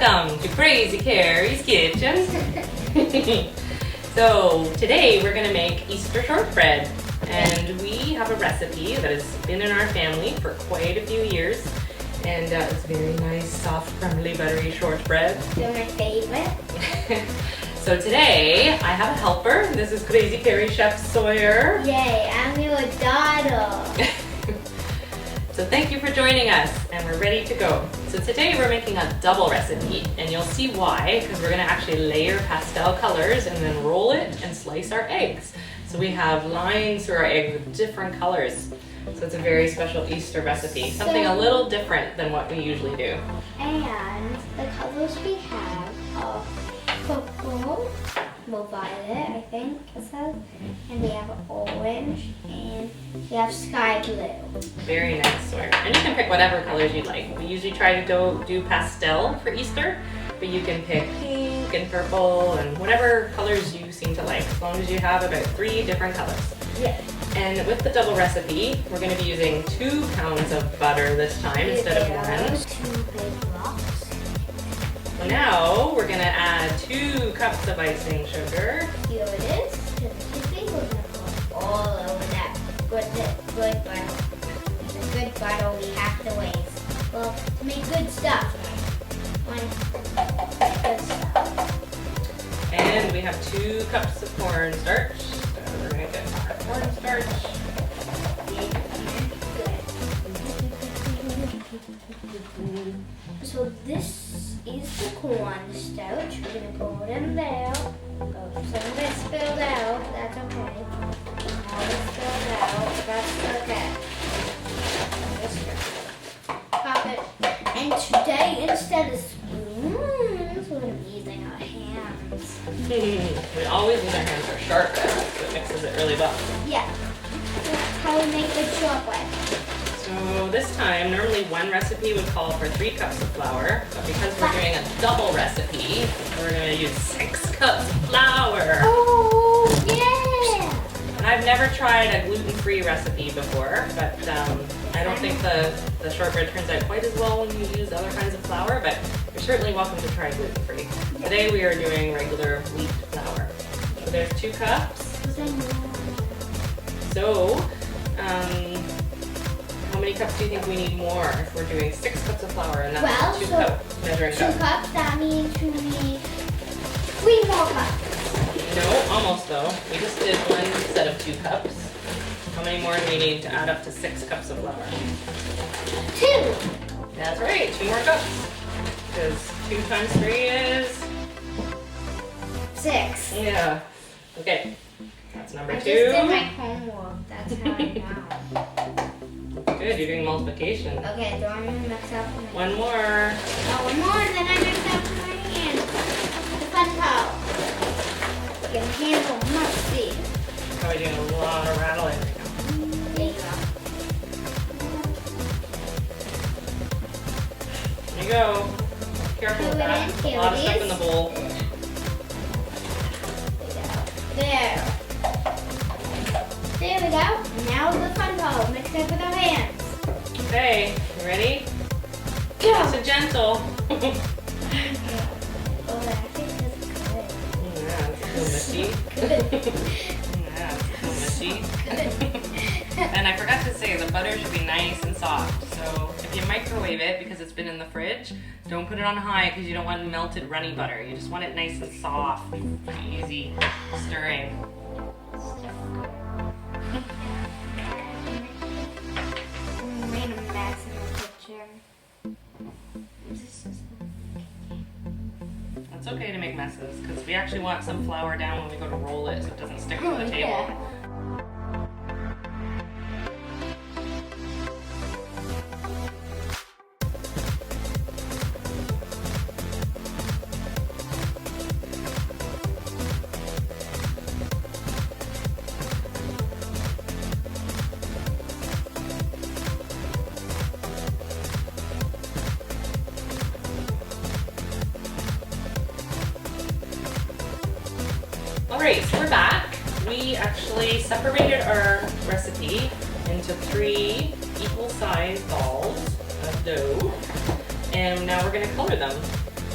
Welcome to Krazi Keri's kitchen. So today we're gonna make Easter shortbread, and we have a recipe that has been in our family for quite a few years, and it's very nice, soft, crumbly, buttery shortbread. They're my favorite. So today I have a helper. This is Krazi Keri Chef Sawyer. Yay! I'm your daughter. So thank you for joining us, and we're ready to go. So today we're making a double recipe, and you'll see why, because we're gonna actually layer pastel colors and then roll it and slice our eggs. So we have lines through our eggs with different colors. So it's a very special Easter recipe, something a little different than what we usually do. And the colors we have are purple, violet, I think it says, and we have orange, and we have sky blue. Very nice, Sawyer. And you can pick whatever colors you like. We usually try to do pastel for Easter, but you can pick pink and purple and whatever colors you seem to like, as long as you have about 3 different colors. Yeah. And with the double recipe, we're going to be using 2 pounds of butter this time instead of 1. 2 big blocks. So now we're going to add 2 cups of icing sugar. Here it is. We're going to put all over that good butter. The good butter we have to waste. Well, to make good stuff. Good stuff. And we have 2 cups of cornstarch. So we're going to get our cornstarch. So this is the cornstarch. We're gonna pour it in there. Oh, some of it spilled out. That's okay. All it spilled out. That's okay. Pop it. And today, instead of spoons, we're gonna be using our hands. We always use our hands for shortbread, so it mixes it really well. Yeah. That's how we make good shortbread. So this time, normally one recipe would call for 3 cups of flour, but because we're doing a double recipe, we're going to use 6 cups of flour. Oh, yeah! And I've never tried a gluten-free recipe before, but I don't think the shortbread turns out quite as well when you use other kinds of flour, but you're certainly welcome to try gluten-free. Today we are doing regular wheat flour. So there's 2 cups. So, how many cups do you think we need more if we're doing 6 cups of flour and that's 2 cups measuring 2 cup? cups, that means we need 3 more cups. No, almost though. We just did 1 set of 2 cups. How many more do we need to add up to 6 cups of flour? 2. That's right, 2 more cups. Because 2 times 3 is? 6. Yeah. Okay, that's number 2. I just did my homework, that's how I know. Good, you're doing multiplication. Okay, do I want to mix up? 1 more. Oh, 1 more, and then I mix up my hands. The fun part. Get a handle, musty. Probably doing a lot of rattling right now. There you go. There you go. Careful with that. A lot of stuff in the bowl. There. There we go. Now the fun part. Mix it with our hands. Okay, you ready? Go. Nice and gentle. Oh, I think that's good. Yeah, it's a little mushy. Yeah, it's a little mushy. And I forgot to say, the butter should be nice and soft. So if you microwave it, because it's been in the fridge, don't put it on high because you don't want melted runny butter. You just want it nice and soft, easy stirring. Made a mess in the kitchen. It's okay to make messes because we actually want some flour down when we go to roll it so it doesn't stick to the table. Yeah. Alright, so we're back. We actually separated our recipe into 3 equal sized balls of dough, and now we're going to color them.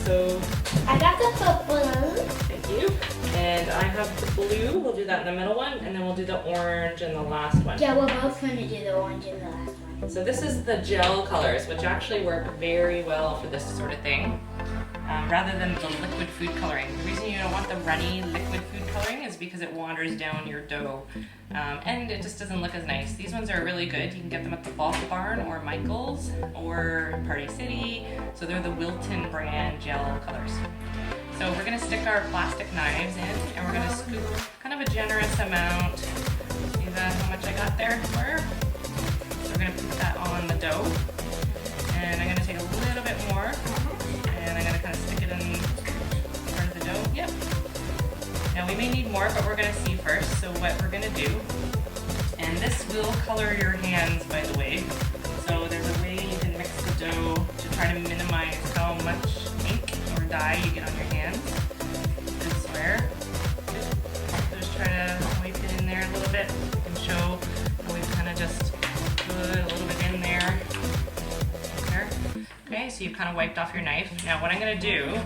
So I got the purple. thank you. And I have the blue. We'll do that in the middle one, and then we'll do the orange in the last one. Yeah, we're both going to do the orange in the last one. So this is the gel colors, which actually work very well for this sort of thing, rather than the liquid food coloring. The reason you don't want the runny liquid food coloring is because it wanders down your dough, and it just doesn't look as nice. These ones are really good. You can get them at the Bulk Barn or Michael's or Party City. So they're the Wilton brand gel colors. So we're gonna stick our plastic knives in, and we're gonna scoop kind of a generous amount. See that, how much I got there for her? So we're gonna put that on the dough, and I'm gonna take a little bit more, and I'm gonna kind of stick it in part of the dough. Yep. Now we may need more, but we're gonna see first. So what we're gonna do, and this will color your hands, by the way. So there's a way you can mix the dough to try to minimize how much ink or dye you get on your hands. I swear. Just try to wipe it in there a little bit and show how we've kind of just put a little bit in there. There. Okay, so you've kind of wiped off your knife. Now what I'm gonna do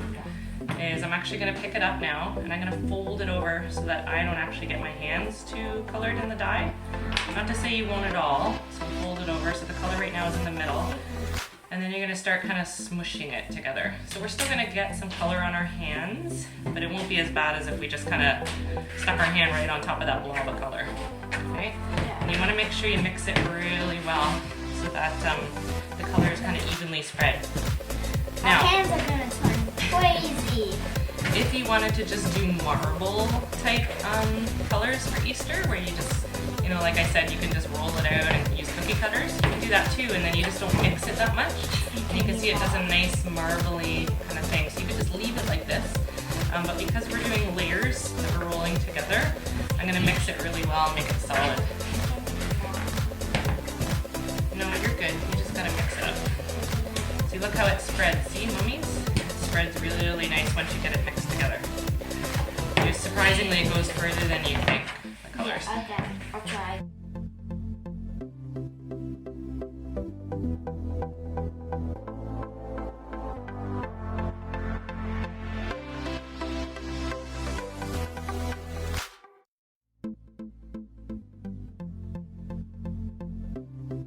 is I'm actually gonna pick it up now, and I'm gonna fold it over so that I don't actually get my hands too colored in the dye. Not to say you won't at all, so fold it over so the color right now is in the middle. And then you're gonna start kind of smushing it together. So we're still gonna get some color on our hands, but it won't be as bad as if we just kind of stuck our hand right on top of that blob of color. Okay? And you wanna make sure you mix it really well so that the color is kind of evenly spread. Now, My hands are gonna turn crazy. if you wanted to just do marble type colors for Easter, where you just, you know, like I said, you can just roll it out and use cookie cutters. You can do that too, and then you just don't mix it that much. And you can see it does a nice marbly kind of thing. So you could just leave it like this. But because we're doing layers that we're rolling together, I'm gonna mix it really well and make it solid. No, you're good. You just gotta mix it up. See, look how it spreads. See, mummies? It spreads really, really nice once you get it mixed together. Surprisingly, it goes further than you think, the colors. Yeah, okay, I'll try.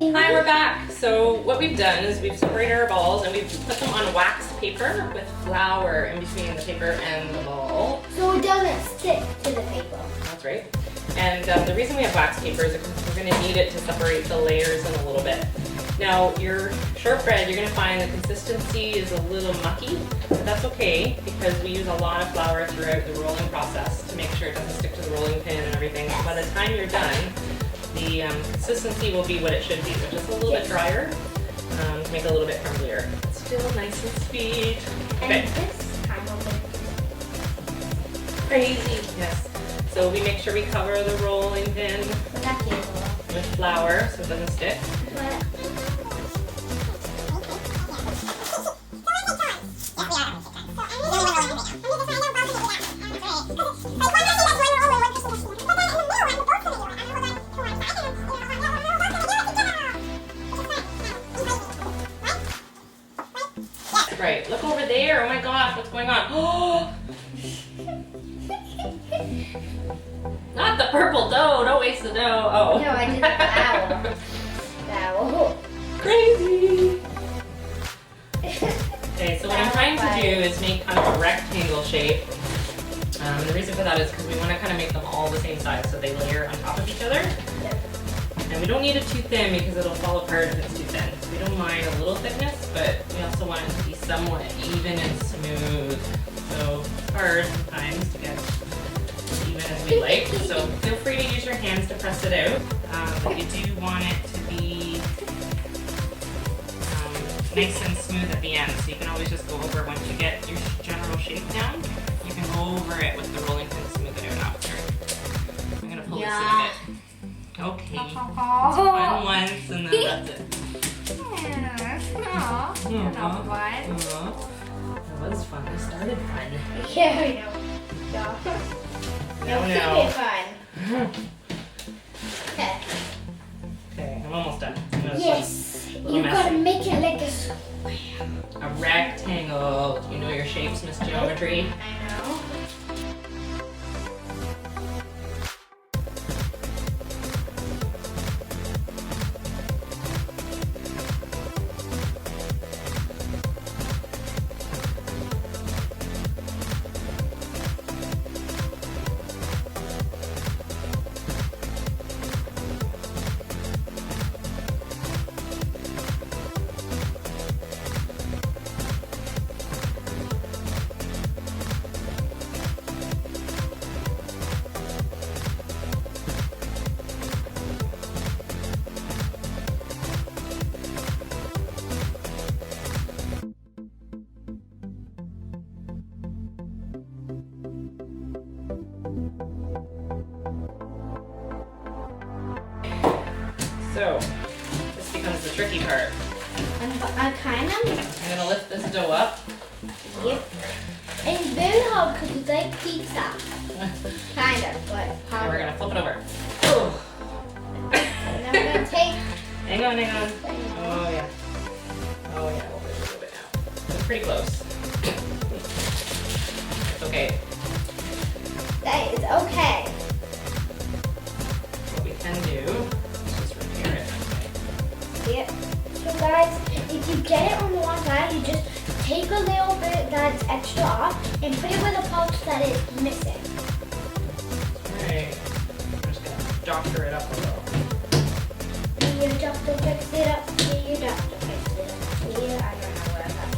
Hi, we're back. So what we've done is we've separated our balls and we've put them on wax paper with flour in between the paper and the ball. So it doesn't stick to the paper. That's right. And the reason we have wax paper is because we're going to need it to separate the layers in a little bit. Now your shortbread, you're going to find the consistency is a little mucky, but that's okay because we use a lot of flour throughout the rolling process to make sure it doesn't stick to the rolling pin and everything. So by the time you're done, the consistency will be what it should be, which is a little bit drier to make it a little bit crumblier. It's still nice and sweet. Okay. And this time will be Crazy. Yes. So we make sure we cover the rolling pin with flour so it doesn't stick. Right, look over there. Oh my gosh, what's going on? Oh! Not the purple dough. Don't waste the dough. Oh. No, I did the flour. Crazy. Okay, so what I'm trying to do is make kind of a rectangle shape. The reason for that is because we want to kind of make them all the same size so they layer on top of each other. And we don't need it too thin because it'll fall apart if it's too thin. So we don't mind a little thickness, but we also want it to be somewhat even and smooth. So it's hard sometimes to get as even as we like. So feel free to use your hands to press it out. But you do want it to be nice and smooth at the end. So you can always just go over once you get your general shape down. You can go over it with the rolling pin, smooth it out after. I'm gonna pull this in a bit. Okay. It's one once and then that's it. That was fun. We started fun. Yeah, we know. No. No. Fun. Okay. Okay, I'm almost done. I'm gonna Yes. little You gotta messy. make it like a square. A rectangle. You know your shapes, Miss Geometry. I know. So, this becomes the tricky part. I kind of. I'm gonna lift this dough up. Yep. It's very hard because it's like pizza. Kind of, but And we're harder. gonna flip it over. Oh. And I'm gonna take. Hang on, hang on. Oh yeah. Oh yeah, a little bit now. It's pretty close. It's okay. That is okay. What we can do is just repair it. Yep. So guys, if you get it on the one side, you just take a little bit that's extra off and put it with a part that is missing. Alright. I'm just gonna doctor it up a little. You have to fix it up. You have to fix it up. Here, I don't know where I got it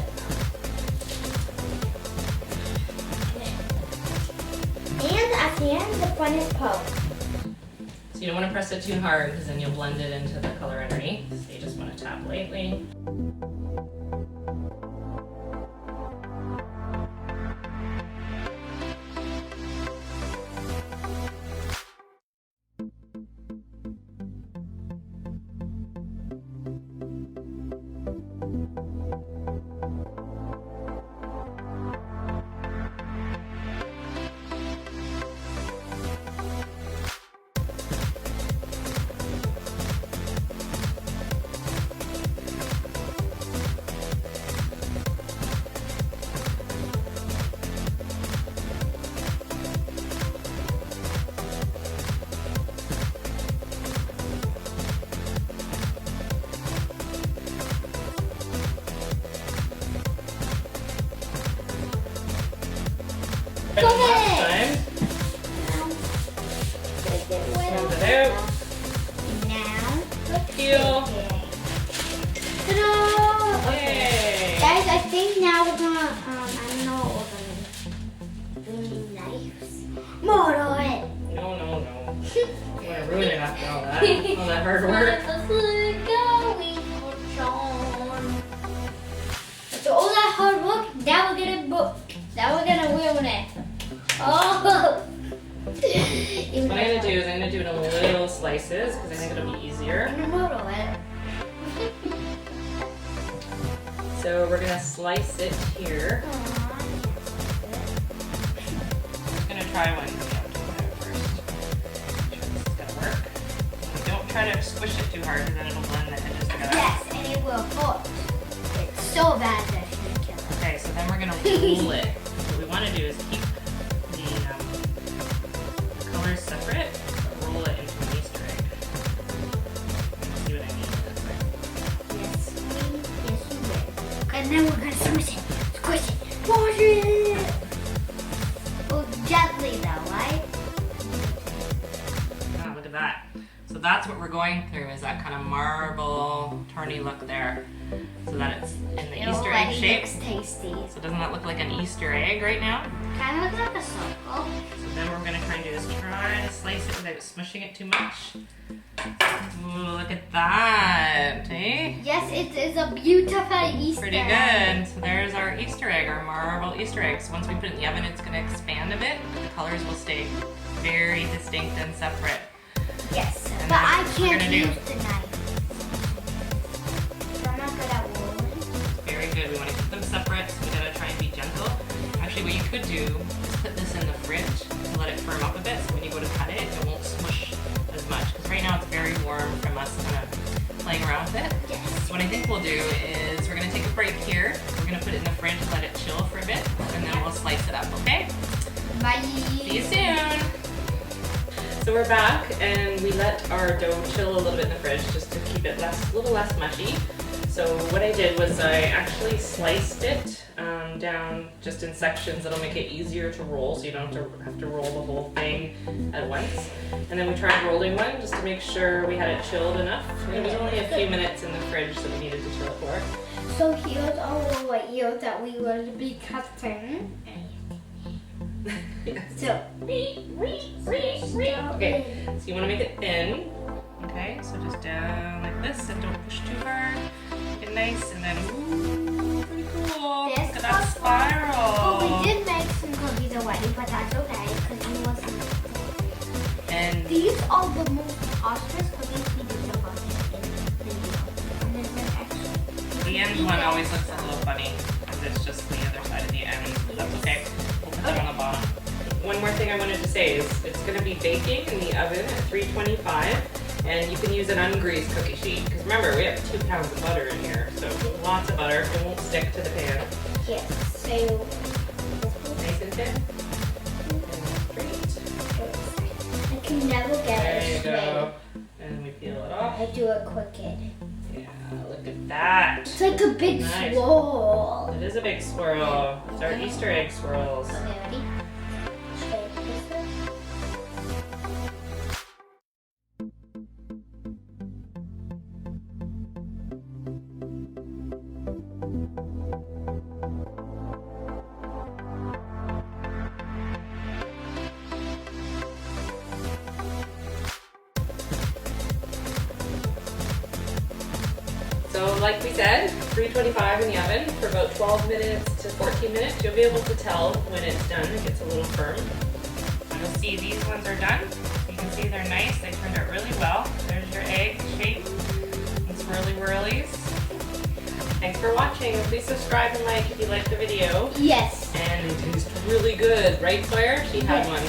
now. And at the end, the funnest part. So you don't want to press it too hard because then you'll blend it into the color underneath. So you just want to tap lightly. Go Last ahead. time. Smooth it out. Now, let's Peel. Ta-da! Yay! Guys, I think now we're gonna, I don't know what we're gonna do. We need knives. Model it. No, no, no. I'm gonna ruin it after all that. All that hard work. So all that hard work, now we're gonna book. Now we're gonna ruin it. Oh! What I'm gonna do is I'm gonna do it in little slices because I think it'll be easier. I'm gonna model it. So we're gonna slice it here. I'm gonna try one. First. Make sure this is gonna work. And don't try to squish it too hard because then it'll blend the edges together. Yes, and it will hurt. It's so bad that it's gonna kill us. Okay, so then we're gonna roll it. What we want to do is keep the colors separate, but roll it into an Easter egg. See what I mean? That's like, Yes, you will. And then we're gonna squish it. Squish it. Push it. Oh, gently though, right? oh, look at that. So that's what we're going through is that kind of marble, turny look there. So that it's in the Easter egg shape. Looks tasty. So doesn't that look like an Easter egg right now? Kind of looks like a circle. So then what we're gonna try and do is try to slice it without smushing it too much. Ooh, look at that, eh? Yes, it is a beautiful Easter Pretty egg. good. So there's our Easter egg, our marble Easter egg. So once we put it in the oven, it's gonna expand a bit, but the colors will stay very distinct and separate. Yes, And but then I what we're can't gonna do- use the knife. So I'm not good at rolling. Very good. We want to keep them separate, so we gotta try and be gentle. Actually, what you could do is put this in the fridge to let it firm up a bit, so when you go to cut it, it won't smush as much. Because right now it's very warm from us kind of playing around with it. Yes. So what I think we'll do is we're gonna take a break here. We're gonna put it in the fridge and let it chill for a bit, and then we'll slice it up, okay? Bye. See you soon. So we're back, and we let our dough chill a little bit in the fridge just to keep it a little less mushy. So what I did was I actually sliced it down just in sections that'll make it easier to roll, so you don't have to roll the whole thing at once. And then we tried rolling one just to make sure we had it chilled enough. And it was only a few minutes in the fridge that we needed to chill it for. So here's all the layers that we will be cutting. So, okay, so you want to make it thin. Okay, so just down like this and don't push too hard. Make it nice and then, ooh, pretty cool. Look at that spiral. Oh, we did make some cookies already, but that's okay because we wasn't. And these are the most awesome cookies we did so far in the video. And then the extra. the end one always looks a little funny because it's just the other side of the end. But that's okay. We'll put that on the bottom. One more thing I wanted to say is it's going to be baking in the oven at 325. And you can use an ungreased cookie sheet because remember we have 2 pounds of butter in here, so lots of butter. It won't stick to the pan. Yes. So Nice and thin. I can never get There it you straight. go. And we peel it off. I do it crooked. Yeah, look at that. It's like a big Nice. swirl. It is a big swirl. It's our Easter egg swirls. Okay, ready? Shake this up. So like we said, 325 in the oven for about 12 minutes to 14 minutes. You'll be able to tell when it's done. It gets a little firm. You'll see these ones are done. You can see they're nice. They turned out really well. There's your egg shape. And swirly whirlies. Thanks for watching. Please subscribe and like if you liked the video. Yes. And it tastes really good. Right, Claire? She had one.